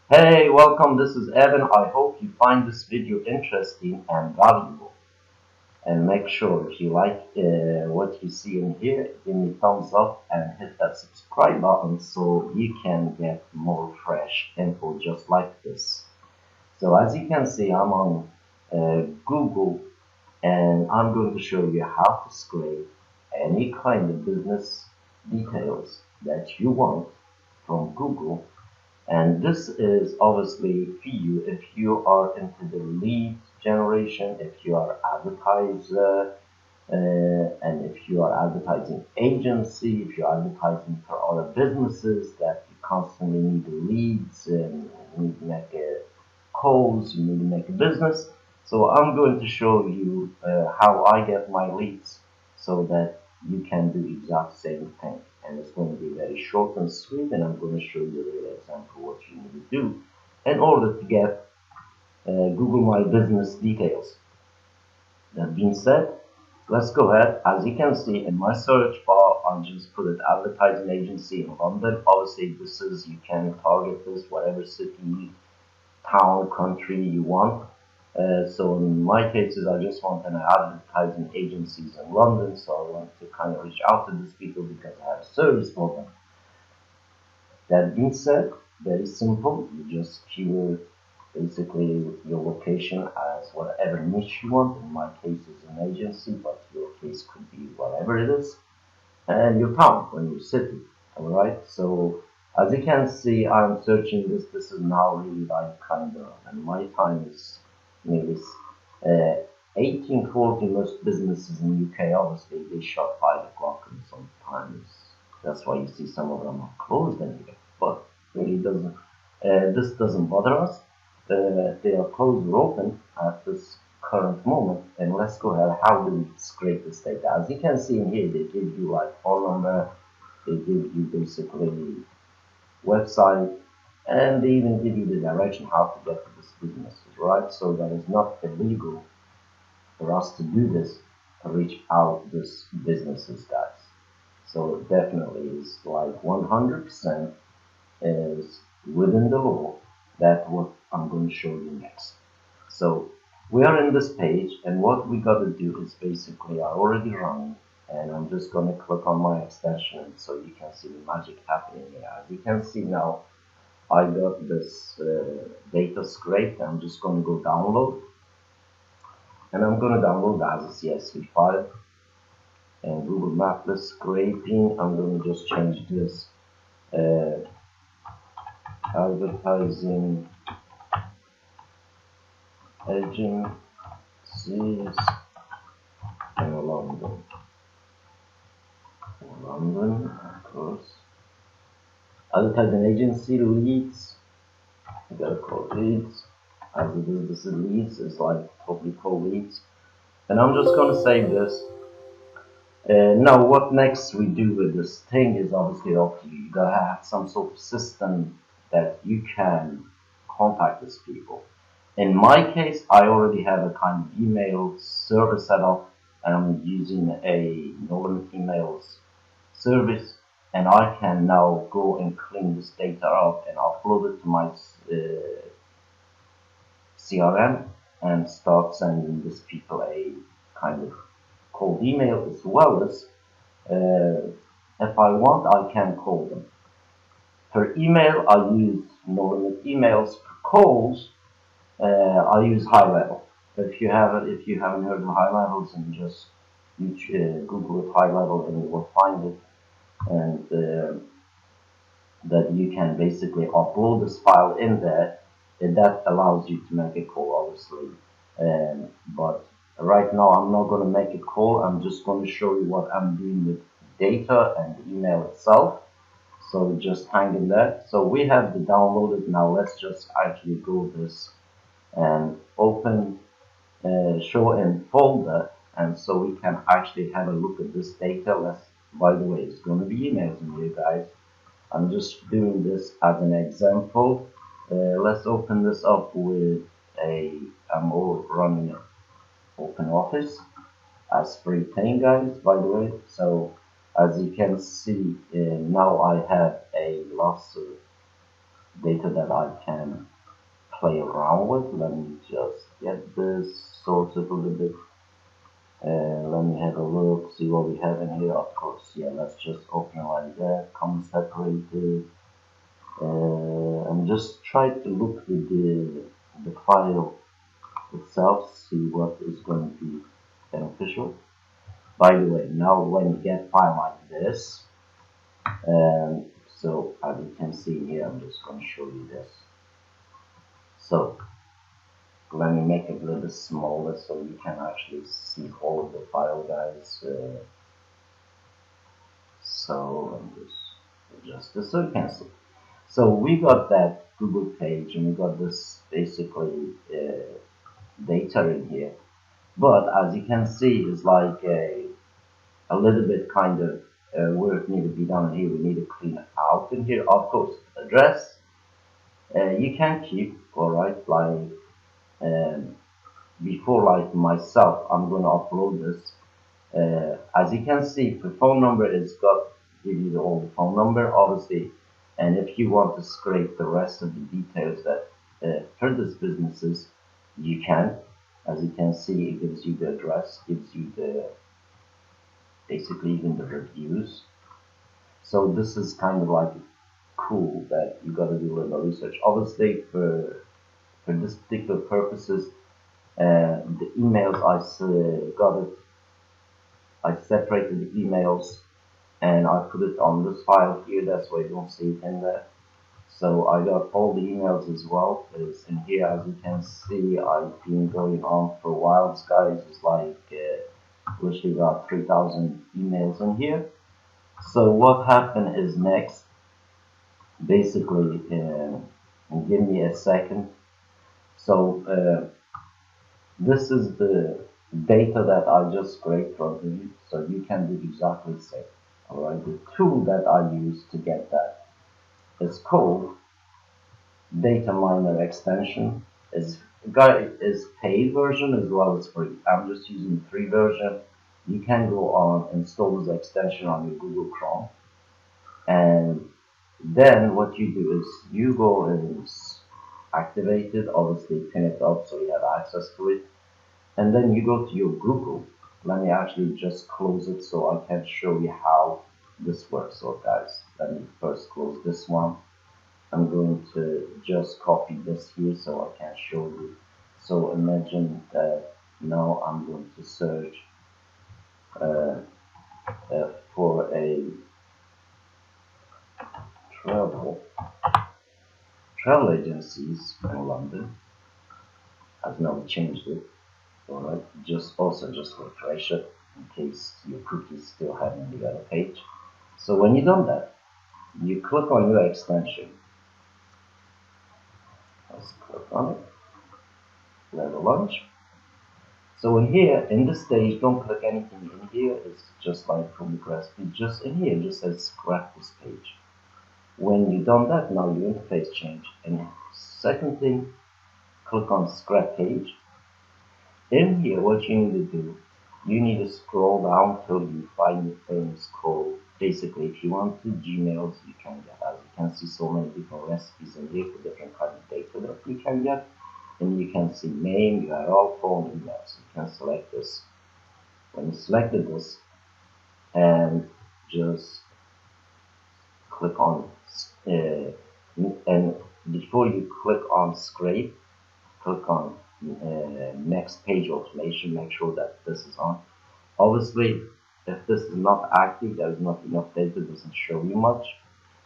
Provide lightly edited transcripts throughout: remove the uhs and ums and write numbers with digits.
Hey, welcome. This is Evan. I hope you find this video interesting and valuable. And make sure if you like what you see in here, give me a thumbs up and hit that subscribe button so you can get more fresh info just like this. So as you can see, I'm on Google and I'm going to show you how to scrape any kind of business details that you want from Google, and this is obviously for you if you are into the lead generation, if you are advertiser, and if you are advertising agency, if you're advertising for other businesses that you constantly need leads and you need to make calls, you need to make a business. So I'm going to show you how I get my leads so that you can do exact same thing. And it's going to be very short and sweet, and I'm going to show you a real example what you need to do in order to get Google My Business details. That being said, let's go ahead. As you can see in my search bar, I'll just put it advertising agency in London. Obviously, this is, you can target this whatever city, town, country you want. So in my cases, I just want an advertising agencies in London. So I want to kind of reach out to these people because I have a service for them. That being said, very simple. You just keyword basically your location as whatever niche you want. In my case, it's an agency, but your case could be whatever it is, and your town or your city. All right. So as you can see, I'm searching this. This is now really like kind of, and my time is maybe 1840. Most businesses in UK, obviously, they shut 5 o'clock, and sometimes that's why you see some of them are closed in here. But really doesn't. This doesn't bother us. They are closed or open at this current moment. And let's go ahead. How do we scrape this data? As you can see in here, they give you like phone number, they give you basically website, and they even give you the direction how to get to this business, right? So that is not illegal for us to do this, to reach out this businesses, guys. So definitely is like 100% is within the law. That's what I'm going to show you next. So we are in this page, and what we got to do is basically I already run, and I'm just going to click on my extension so you can see the magic happening here. As you can see now, I got this data scraped. I'm just going to go download, and I'm going to download as a CSV file. And Google Mapless scraping, I'm going to just change this advertising agencies in London. London, of course. Advertising agency leads. You gotta call leads. As it is, this is leads. It's like totally called leads. And I'm just gonna save this. Now, what next we do with this thing is obviously up to you. You gotta have some sort of system that you can contact these people. In my case, I already have a kind of email server set up, and I'm using a no-limit emails service, and I can now go and clean this data up and upload it to my CRM and start sending these people a kind of cold email, as well as if I want, I can call them. For email, I use no-limit emails. For calls, I use high level. If you haven't heard of high levels, and just Google it high level, and you will find it, and that you can basically upload this file in there, and that allows you to make a call, obviously. But right now, I'm not going to make a call. I'm just going to show you what I'm doing with data and the email itself. So just hang in there. So we have the downloaded. Now let's just actually go this and open show in folder, and so we can actually have a look at this data. By the way, it's going to be emails in here, guys. I'm just doing this as an example. Let's open this up with I'm all running open office as free thing, guys, by the way. So as you can see, now I have a lawsuit data that I can play around with. Let me just get this sorted a little bit. Let me have a look, see what we have in here. Of course, yeah, let's just open it like that, comma separated. I'm just trying to look at the file itself, see what is going to be beneficial. By the way, now when you get file like this, so as you can see here, I'm just going to show you this. So let me make it a little bit smaller so you can actually see all of the file, guys. So let me just adjust this so you can see. So we got that Google page and we got this basically data in here. But as you can see, it's like a little bit kind of work need to be done here. We need to clean it out in here. Of course, address you can keep, all right, like before, like myself, I'm going to upload this. As you can see, the phone number is got give you all the phone number, obviously, and if you want to scrape the rest of the details that for this businesses, you can. As you can see, it gives you the address, gives you the basically even the reviews. So this is kind of like cool that you got to do a little research. Obviously, for this particular purposes, the emails I separated the emails and I put it on this file here. That's why you don't see it in there. So I got all the emails as well. It's in here, as you can see. I've been going on for a while. This guys is like literally got 3,000 emails in here. So what happened is next, basically, give me a second. So this is the data that I just scraped from you, so you can do exactly the same. All right, the tool that I use to get that is called Data Miner Extension. Is paid version as well as free. I'm just using the free version. You can go on install this extension on your Google Chrome, and then what you do is you go and activate it, obviously pin it up so you have access to it, and then you go to your Google. Let me actually just close it so I can show you how this works. So guys, let me first close this one. I'm going to just copy this here so I can show you. So imagine that now I'm going to search for a travel agencies in London. I've now changed it. Alright, just refresh it in case your cookies still having the other page. So when you've done that, you click on your extension. Let's click on it. Let it launch. So in here, in this stage, don't click anything in here. It's just like public recipe. Just in here, it just says scrap this page. When you've done that, now your interface change. And second thing, click on scrap page. In here, what you need to do, you need to scroll down till you find the things called, basically, if you want to Gmails, you can get, as you can see, so many different recipes in here for different kind of data that you can get. And you can see name, URL, phone, email. So you can select this. When you selected this, and just click on, and before you click on scrape, click on next page automation, make sure that this is on. Obviously, if this is not active, there is not enough data, doesn't show you much.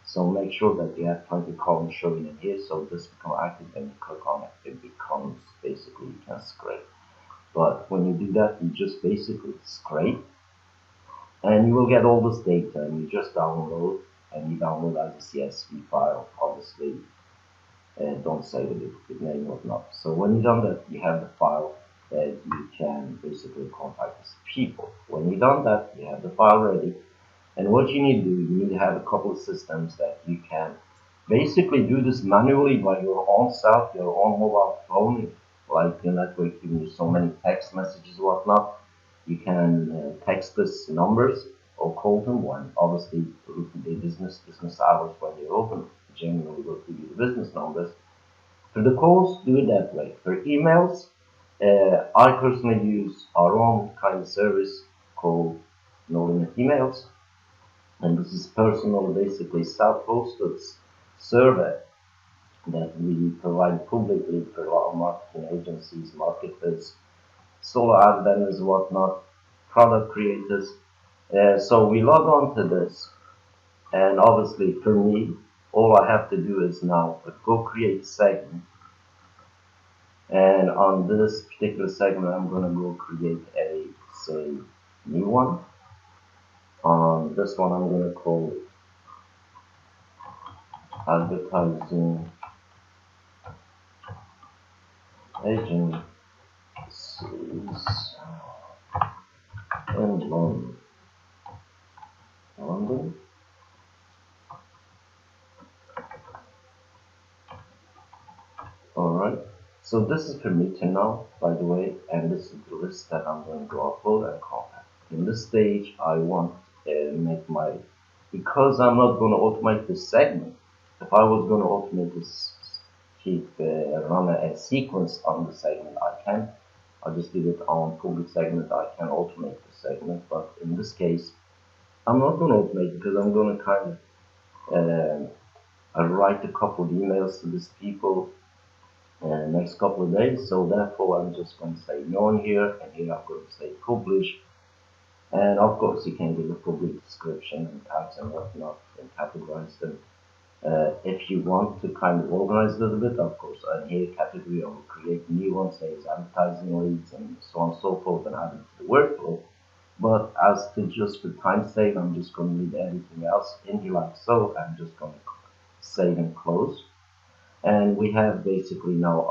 So make sure that you have plenty of columns showing in here, so this becomes active, and you click on it, it becomes basically you can scrape. But when you do that, you just basically scrape, and you will get all this data, and you just download, and you download as a CSV file, obviously. Don't say the good name or not. So when you've done that, you have the file that you can basically contact these people. When you've done that, you have the file ready. And what you need to do, you need to have a couple of systems that you can basically do this manually by your own self, your own mobile phone. Like your network giving you so many text messages and whatnot, you can text this numbers or call them when obviously the business hours when you're open. generally will give you the business numbers. For the calls, do it that way. For emails, I personally use our own kind of service called No Limit Emails, and this is personal, basically self-hosted server that we provide publicly for a lot of marketing agencies, marketers, solo ad vendors, whatnot, product creators. So we log on to this, and obviously for me, all I have to do is now go create a segment. And on this particular segment, I'm going to go create a, say, new one. On this one, I'm going to call it advertising agencies in London. Alright, so this is for me to know, by the way, and this is the list that I'm going to upload and contact. In this stage, I want to make my, because I'm not going to automate this segment. If I was going to automate this, run a sequence on the segment, I can. I just did it on public segment. I can automate the segment, but in this case, I'm not going to automate because I'm going to kind of write a couple of emails to these people next couple of days. So therefore, I'm just going to say known here, and here I'm going to say publish. And of course, you can give a public description and tags and whatnot and categorize them. If you want to kind of organize a little bit, of course, in here category, I will create new ones, say as advertising leads and so on and so forth, and add it to the workflow. But as to just for time's sake, I'm just going to leave everything else in here like so. I'm just going to save and close. And we have basically now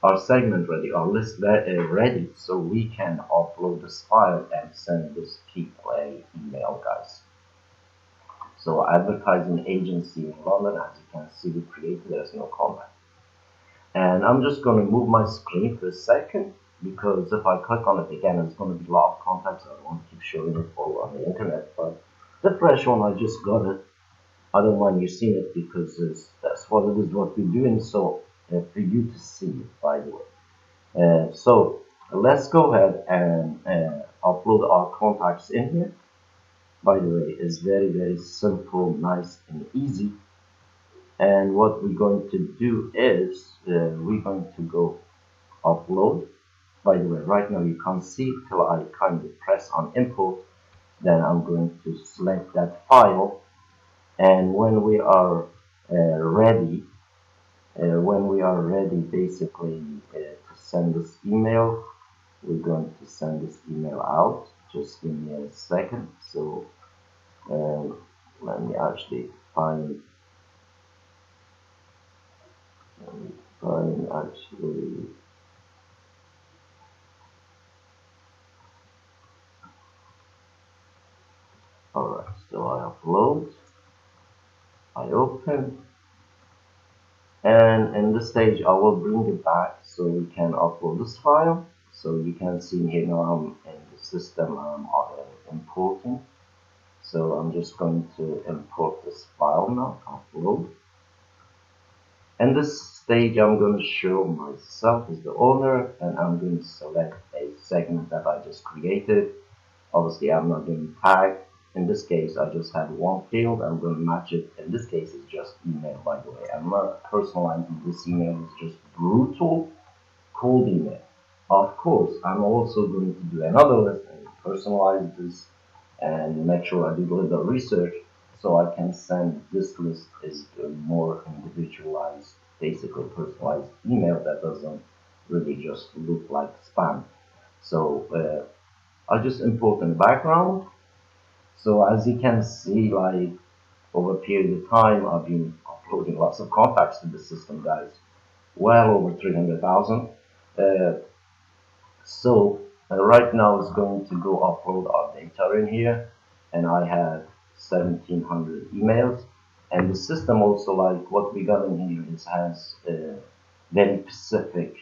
our segment ready, our list ready, so we can upload this file and send this people a email, guys. So advertising agency in London, as you can see, we created, there's no contact. And I'm just going to move my screen for a second, because if I click on it again, it's going to be a lot of contacts. I don't want to keep showing it all on the internet, but the fresh one, I just got it. I don't mind you seeing it because that's what it is, what we're doing. So for you to see it, by the way. So let's go ahead and upload our contacts in here. By the way, it's very, very simple, nice and easy. And what we're going to do is we're going to go upload. By the way, right now you can't see it till I kind of press on import. Then I'm going to select that file. And when we are ready, basically to send this email, we're going to send this email out. Just give me a second. So let me actually find. Alright, so I upload, I open, and in this stage I will bring it back so we can upload this file. So you can see here now I'm in the system, I'm importing. So I'm just going to import this file now, upload. In this stage I'm going to show myself as the owner, and I'm going to select a segment that I just created. Obviously I'm not doing tag. In this case I just have one field. I'm going to match it. In this case it's just email, by the way. I'm not personalizing this email. It's just brutal cold email. Of course I'm also going to do another list and personalize this and make sure I do a little bit of research so I can send this list as a more individualized, basically personalized email that doesn't really just look like spam. So I just import in the background. So as you can see, like over a period of time, I've been uploading lots of contacts to the system, guys. Well over 300,000. So right now it's going to go upload our data in here, and I have 1700 emails. And the system also, like what we got in here, is has very specific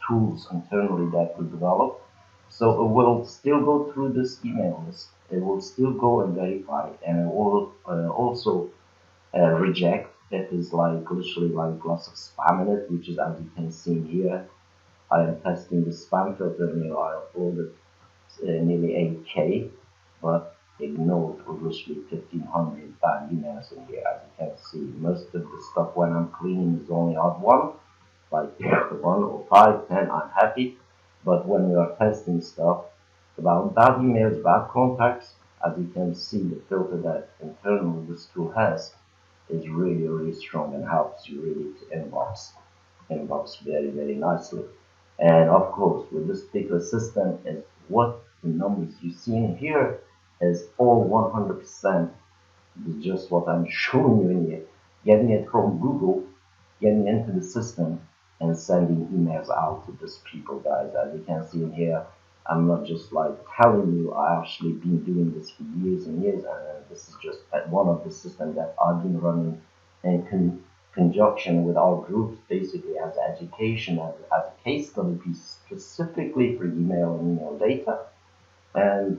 tools internally that we developed. So it will still go through this email list it will still go and verify, and it will also reject if it's like literally like lots of spam in it, which is as you can see here. I am testing the spam filter mail. I uploaded nearly 8K, but ignored literally 1500 bad emails in here. As you can see, most of the stuff when I'm cleaning is only odd one, like 1 or 5, 10, I'm happy. But when we are testing stuff about bad emails, bad contacts, as you can see, the filter that internally this tool has is really, really strong and helps you really to inbox very, very nicely. And of course, with this particular system, is what the numbers you see in here is all 100%. Is just what I'm showing you in here. Getting it from Google, getting into the system, and sending emails out to these people, guys. As you can see in here, I'm not just like telling you. I actually been doing this for years and years, and this is just one of the systems that I've been running in conjunction with our groups, basically as education, as a case study piece specifically for email and email data. And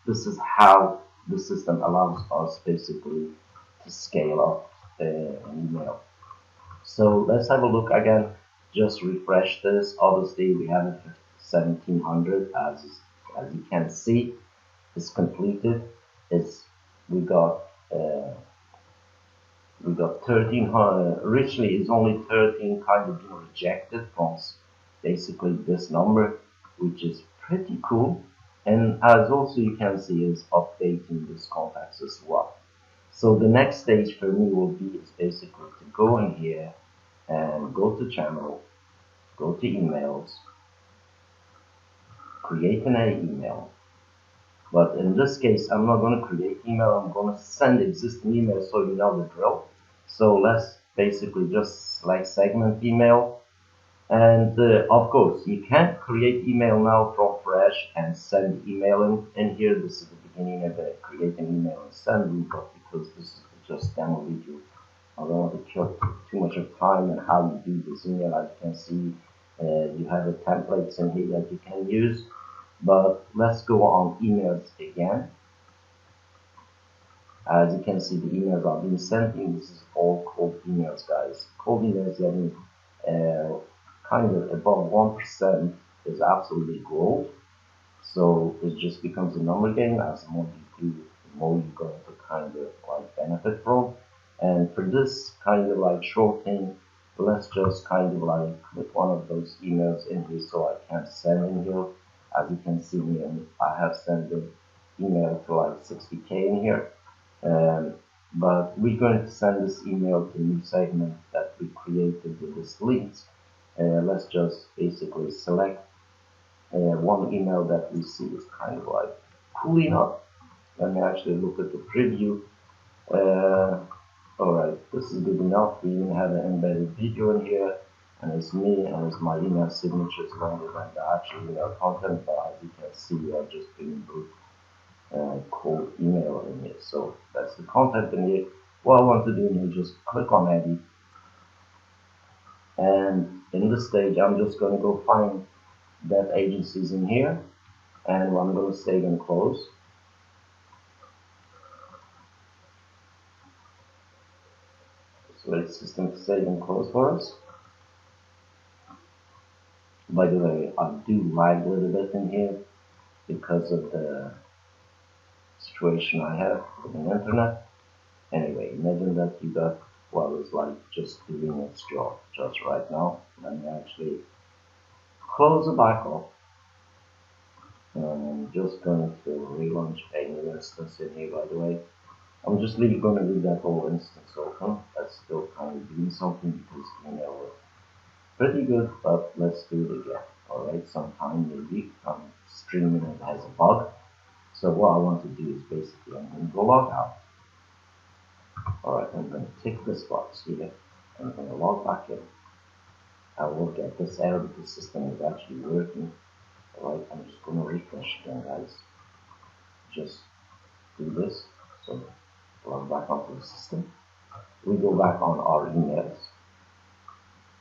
this is how the system allows us basically to scale up an email. So let's have a look again. Just refresh this. Obviously, we have it 1700 as you can see. It's completed. It's we got 1300. Originally, it's only 13 kind of being rejected from basically this number, which is pretty cool. And as also you can see, is updating these contacts as well. So the next stage for me will be is basically to go in here and go to channel, go to emails, create an email. But in this case, I'm not going to create email. I'm going to send existing email, so you know the drill. So let's basically just select segment email. And of course, you can't create email now from fresh and send email in here. This is the beginning of the create an email and send, but because this is just demo video, I don't want to kill too much of time and how you do this email. As you can see, you have the templates in here that you can use. But let's go on emails again. As you can see, the emails are being sent in. This is all cold emails, guys. Cold emails getting kind of above 1% is absolutely gold. So it just becomes a number game. As the more you do, the more you're going to kind of like benefit from. And for this kind of like short thing, let's just kind of like click one of those emails in here so I can send in here. As you can see here, I have sent the email to like 60K in here. But we're going to send this email to a new segment that we created with this leads. Let's just basically select one email that we see is kind of like cool enough. Let me actually look at the preview. Alright, this is good enough. We even have an embedded video in here, and it's me and it's my email signatures longer than the actual email content, but as you can see, I just putting both cold email in here. So that's the content in here. What I want to do is just click on edit, and in this stage, I'm just going to go find that agencies in here, and I'm going to save and close. So it's system to save and close for us. By the way, I do lag a little bit in here because of the situation I have with the internet. Anyway, imagine that you got what is like just doing its job just right now. Let me actually close the back off. And I'm just going to relaunch a new instance in here, by the way. I'm just going to leave that whole instance open. That's still kind of doing something because email was pretty good, but let's do it again. Alright, sometime maybe I'm streaming it has a bug. So what I want to do is basically I'm going to go log out. Alright, I'm going to tick this box here. I'm going to log back in. I will get this error because the system is actually working. Alright, I'm just going to refresh again, guys. Just do this. So log back onto the system. We go back on our emails.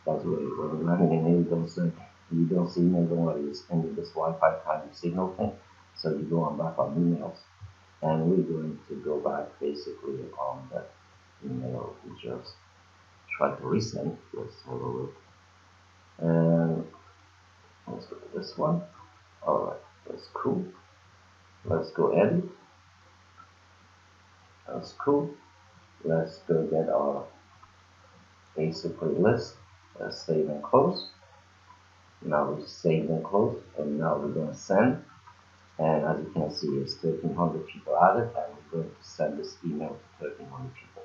That's what when you're running in here, you don't see email, don't worry, it's in this Wi-Fi kind of signal thing. So you go on back on emails. and we're going to go back basically on that email we just tried to resend. Let's have a look. And let's go to this one. Alright, that's cool. Let's go edit. That's cool. Let's go get our basically list. Let's save and close. Now we saved and closed, and now we're going to send. And as you can see, it's 1,300 people added, and we're going to send this email to 1,300 people.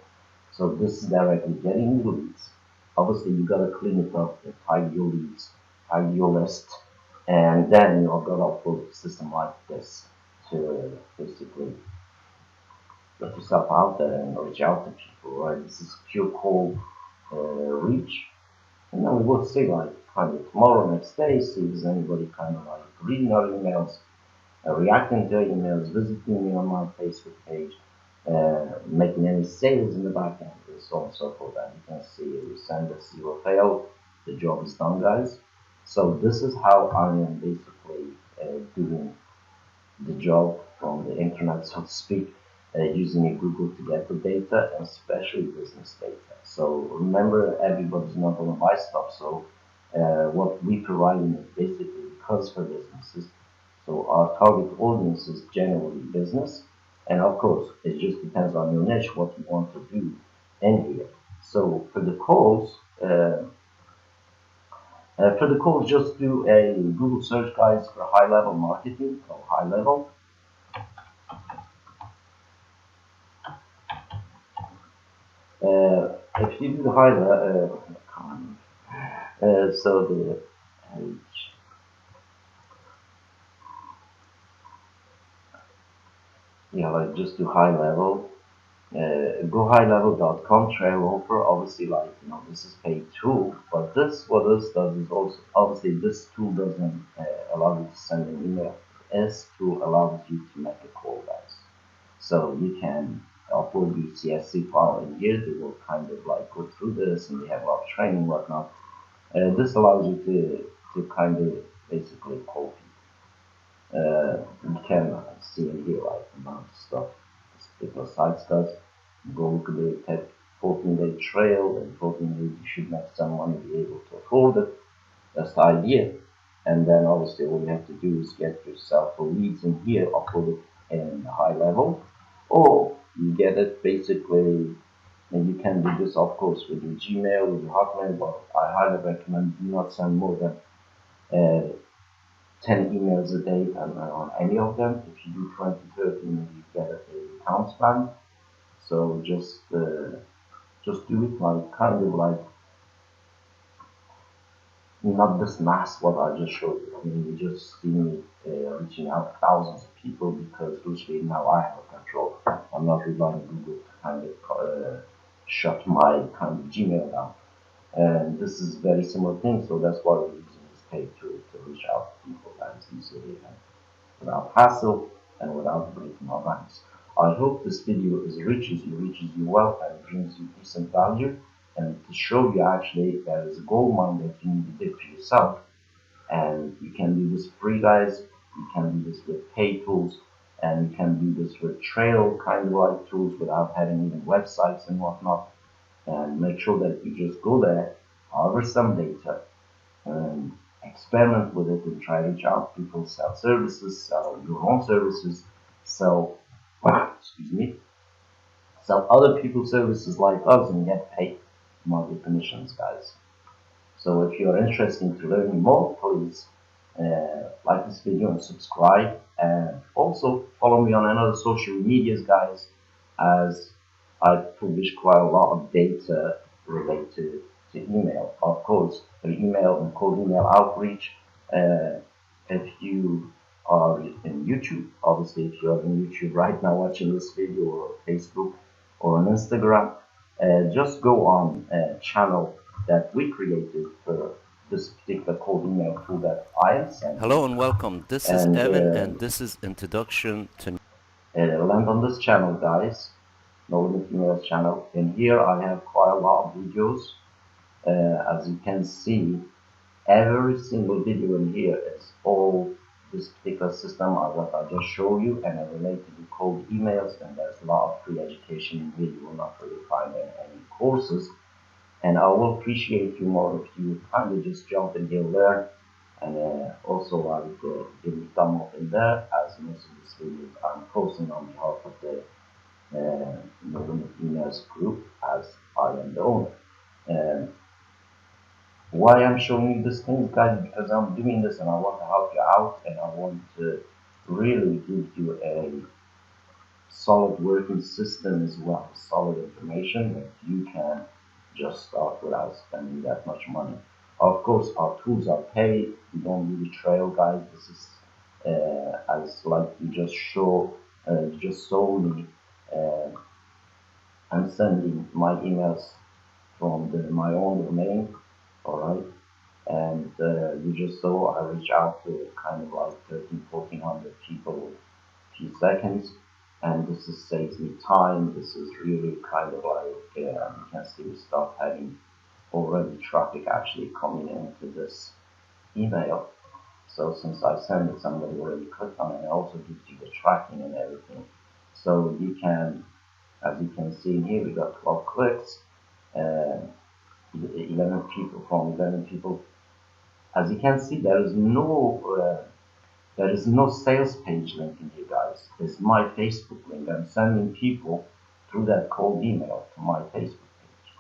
So this is directly getting you leads. Obviously, you got to clean it up and tidy your leads, tidy your list, and then you're going to upload a system like this to basically get yourself out there and reach out to people, right? This is pure cold reach. And then we will see, like, kind of tomorrow, next day, see if there's anybody kind of like reading our emails, reacting to our emails, visiting me on my Facebook page, making any sales in the back end, and so on and so forth. And you can see we send a 0 fail, the job is done, guys. So this is how I am basically doing the job from the internet, so to speak, using Google to get the data, and especially business data. So remember, everybody's not going to buy stuff. So what we provide is basically because for businesses. So our target audience is generally business, and of course, it just depends on your niche, what you want to do in here. So for the calls, just do a Google search, guys, for high-level marketing or high-level. If you do the high-level, so the like just do high-level. Go highlevel.com trail offer. Obviously, like, this is paid tool, but what this does is also, obviously this tool doesn't allow you to send an email. This tool allows you to make a call, guys. So you can upload your CSV file in here. They will kind of like go through this, and they have a lot of training and whatnot. This allows you to kind of basically call people. You can see in here like the amount of stuff this particular site does. Go look at the 14-day trail, and 14 days you should make some money, be able to afford it. That's the idea. And then obviously all you have to do is get yourself a leads in here, upload it in high level, or you get it basically, and you can do this of course with your Gmail, with your Hotmail, but I highly recommend do not send more than 10 emails a day on any of them. If you do 20, 30, maybe you get a pound spam. So just do it like kind of like not this mass what I just showed you. I mean, you just see me reaching out to thousands of people because literally now I have a control. I'm not relying on Google to kind of shut my kind of Gmail down. And this is very similar thing, so that's why we're using this paid tool to reach out to people as easily and without hassle and without breaking our banks. I hope this video reaches you well, and brings you decent value, and to show you actually there is a gold mine that you need to dig for yourself. And you can do this free, guys. You can do this with paid tools, and you can do this with trail kind of like tools without having even websites and whatnot. And make sure that you just go there, harvest some data, and experiment with it, and try to reach out. People sell services, sell your own services, sell excuse me, sell other people's services like us, and get paid monthly commissions, guys. So if you're interested to learn more, please like this video and subscribe, and also follow me on another social medias, guys, as I publish quite a lot of data related to email. Of course, the email and cold email outreach. If you are in YouTube, obviously if you are in YouTube right now watching this video, or Facebook or on Instagram, just go on a channel that we created for this particular cold email tool that I am sending. Hello and welcome. This is Evan, and this is Introduction to Land on this channel, guys. No Limit Emails channel. In here I have quite a lot of videos. As you can see, every single video in here is all this particular system are what I just showed you, and are related to cold emails, and there's a lot of free education in here. You will not really find any courses. And I will appreciate you more if you kind of just jump in here, learn, and also I would give me thumb up in there, as most of these videos I'm posting on behalf of the Movement Emails group, as I am the owner. Um, why I'm showing you these things, guys, because I'm doing this and I want to help you out, and I want to really give you a solid working system as well, solid information that you can just start without spending that much money. Of course, our tools are paid. We don't really trail, guys. This is as like you just saw me. Uh, I'm sending my emails from my own domain, all right? And you just saw I reach out to kind of like 13, 1400 people few seconds, and this is saves me time. This is really kind of like you can see we start having already traffic actually coming into this email. So since I send it, somebody already clicked on it, and it also gives you the tracking and everything. So you can, as you can see in here, we got 12 clicks, uh, 11 people from 11 people. As you can see, there is no sales page link in here, guys. It's my Facebook link. I'm sending people through that cold email to my Facebook page.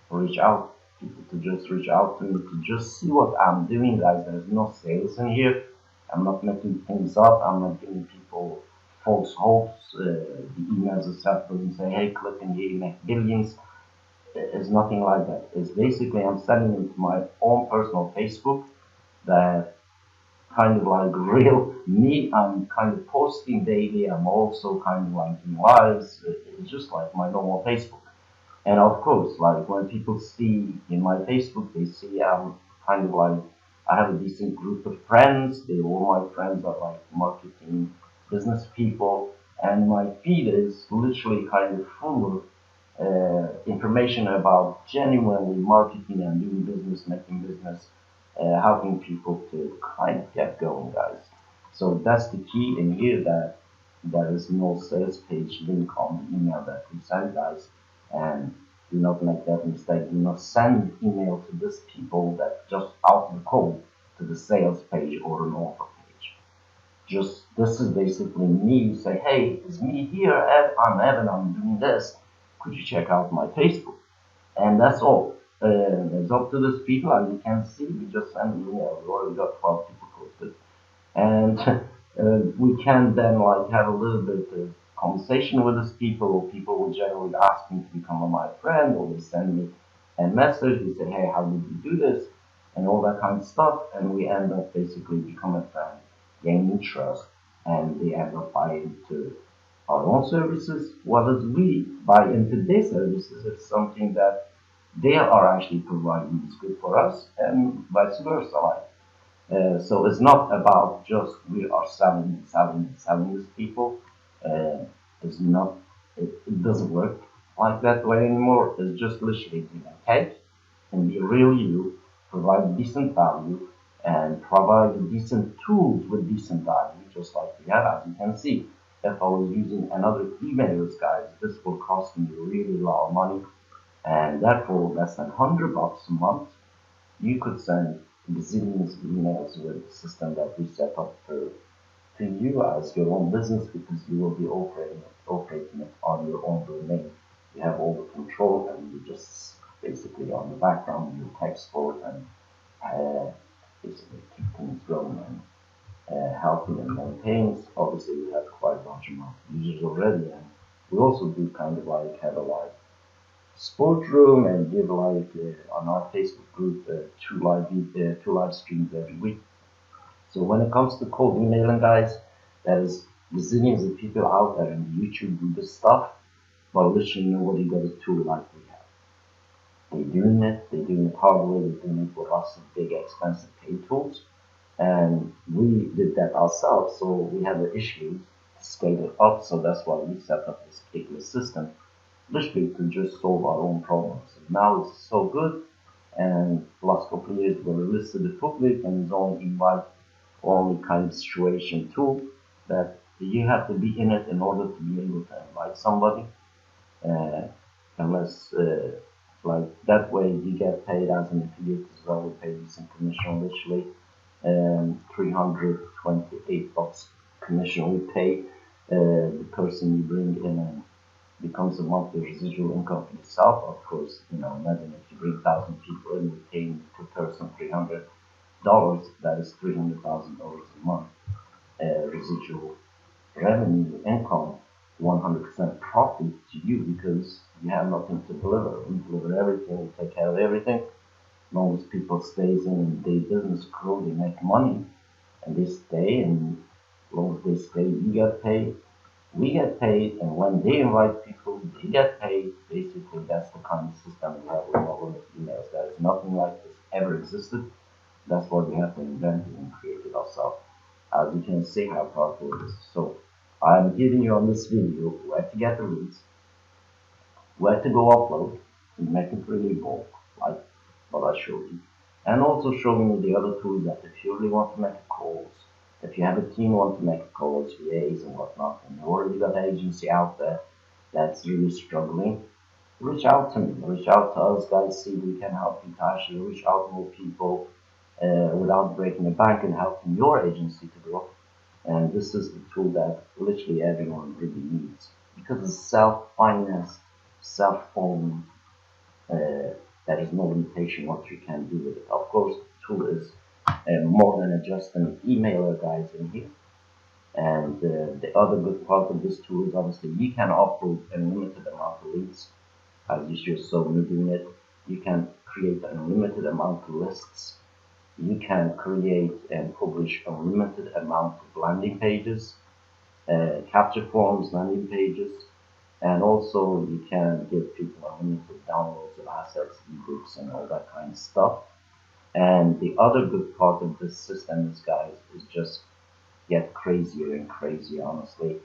Reach out, people to just reach out to me to just see what I'm doing, guys. There's no sales in here. I'm not making things up. I'm not giving people false hopes. The emails itself doesn't say, hey, click in here, you make billions. It's nothing like that. It's basically I'm sending it to my own personal Facebook that kind of like real me. I'm kind of posting daily. I'm also kind of like doing lives. It's just like my normal Facebook. And of course, like when people see in my Facebook, they see I'm kind of like I have a decent group of friends. All my friends are like marketing business people, and my feed is literally kind of full of information about genuinely marketing and doing business, making business, helping people to kind of get going, guys. So that's the key in here, that there is no sales page link on the email that we send, guys. And do not make that mistake. Do not send email to these people that just out of the cold to the sales page or an offer page. Just this is basically me say, hey, it's me here, I'm Evan, I'm doing this. Could you check out my Facebook? And that's all. It's up to these people, as you can see, we just sent an email. We already got 12 people posted, and we can then like have a little bit of conversation with these people, or people will generally ask me to become my friend, or they send me a message. They say, hey, how did you do this, and all that kind of stuff, and we end up basically becoming friends, gaining trust, and they end up buying into our own services, while as we buy into their services. It's something that they are actually providing is good for us, and vice versa. Like, so it's not about just we are selling and selling and selling these people. It's not. It doesn't work like that way anymore. It's just literally give and take, and be real you, provide decent value, and provide decent tools with decent value, just like we have. As you can see, if I was using another emailers, guys, this will cost me really a lot of money, and therefore less than $100 a month, you could send gazillions of emails with the system that we set up to you as your own business, because you will be operating it on your own domain. You have all the control, and you just basically on the background you text for it, and basically keep things going and helping and maintaining. Obviously, we have quite a large amount of users already, and we also do kind of like have a live sport room and give like on our Facebook group two live streams every week. So when it comes to cold emailing, guys, there's gazillions of people out there in YouTube do this stuff, but literally nobody got a tool like we have. They're doing it hard way, they're doing it with lots of big expensive paid tools. And we did that ourselves, so we had the issue to scale it up, so that's why we set up this particular system, literally to just solve our own problems. And now it's so good, and the last couple of years we released to the public, and it's only invite only kind of situation tool that you have to be in it in order to be able to invite somebody. Uh, unless like that way you get paid as an affiliate as well. We pay you some commission, literally $328 commission we pay the person you bring in, and becomes a monthly residual income in itself. Of course, imagine if you bring 1,000 people in, we paying per person $300. That is $300,000 a month residual revenue income, 100% profit to you, because you have nothing to deliver. We deliver everything, we take care of everything. As long as people stays in their business grow, they make money, and they stay, and as long as they stay, you get paid, we get paid, and when they invite people, they get paid. Basically, that's the kind of system we have with all of emails. There is nothing like this ever existed. That's what we have to invent and create it ourselves. As you can see how powerful it is. So I'm giving you on this video where to get the leads, where to go upload to make it really bulk, like what I showed you. And also showing you the other tools that if you really want to make calls, if you have a team want to make calls, VAs and whatnot, and you already got an agency out there that's really struggling, reach out to me, reach out to us guys, see if we can help you to actually reach out to more people without breaking the bank and helping your agency to grow. And this is the tool that literally everyone really needs because it's self-financed, self-owned. There is no limitation what you can do with it. Of course, the tool is more than just an emailer, guys, in here. And the other good part of this tool is obviously you can upload a limited amount of leads, as you just saw me doing it. You can create an unlimited amount of lists. You can create and publish a limited amount of landing pages, capture forms, landing pages, and also you can give people unlimited downloads of assets, ebooks, and all that kind of stuff. And the other good part of this system is, guys, is just get crazier and crazier, honestly,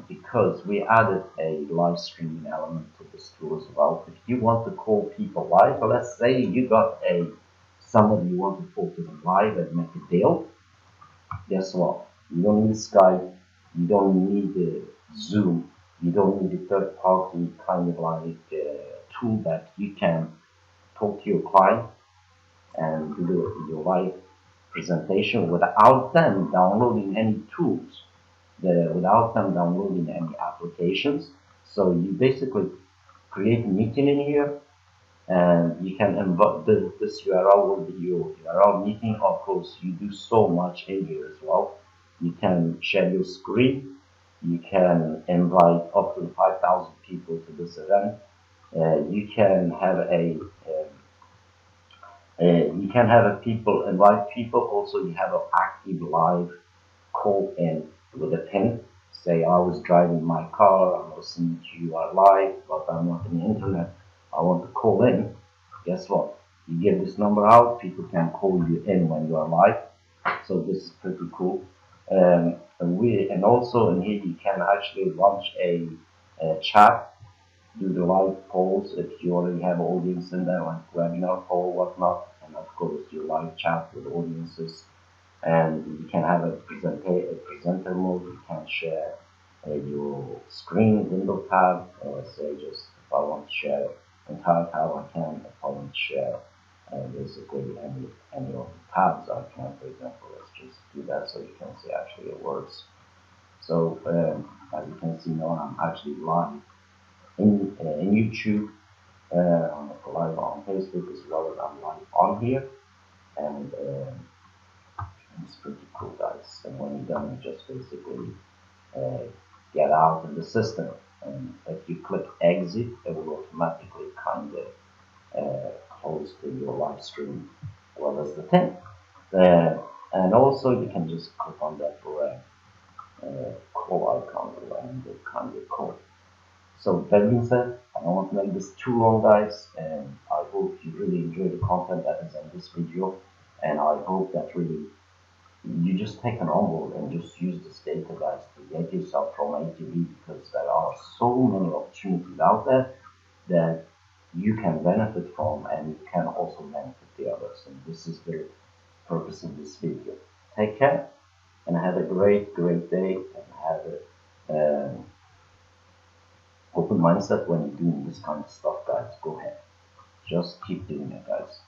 because we added a live streaming element to this tool as well. If you want to call people live, let's say you got somebody you want to talk to them live and make a deal, guess what? You don't need Skype, you don't need Zoom, you don't need a third-party kind of like tool that you can talk to your client and do your live presentation without them downloading any tools, without them downloading any applications. So you basically create a meeting in here, and you can invite this URL will be your URL meeting. Of course, you do so much in here as well. You can share your screen. You can invite up to 5,000 people to this event. You can have a people invite people. Also, you have an active live call in with a pin. Say I was driving my car, I'm listening to you are live, but I'm not on the internet. I want to call in. Guess what? You give this number out, people can call you in when you are live. So this is pretty cool. And also in here you can actually launch a chat, do the live polls if you already have audience in there, like webinar poll, whatnot, and of course your live chat with audiences. And you can have a presenter mode. You can share your screen window tab. Let's say just if I want to share entire tab, I can. If I want to share basically any of the tabs, I can. For example, let's just do that so you can see actually it works. So as you can see now, I'm actually live in YouTube, I'm live on Facebook as well as I'm live on here, and it's pretty cool, guys. And when you're done, you just basically get out of the system, and if you click exit, it will automatically kind of close to your live stream. Well, that's the thing. And also, you can just click on that call icon and it kind of call. So that being said, I don't want to make this too long, guys, and I hope you really enjoy the content that is in this video, and I hope that really you just take an onboard and just use this data, guys, to get yourself from A to B, because there are so many opportunities out there that you can benefit from, and you can also benefit the others. And this is the purpose of this video. Take care and have a great day and have a open mindset when you're doing this kind of stuff, guys. Go ahead. Just keep doing it, guys.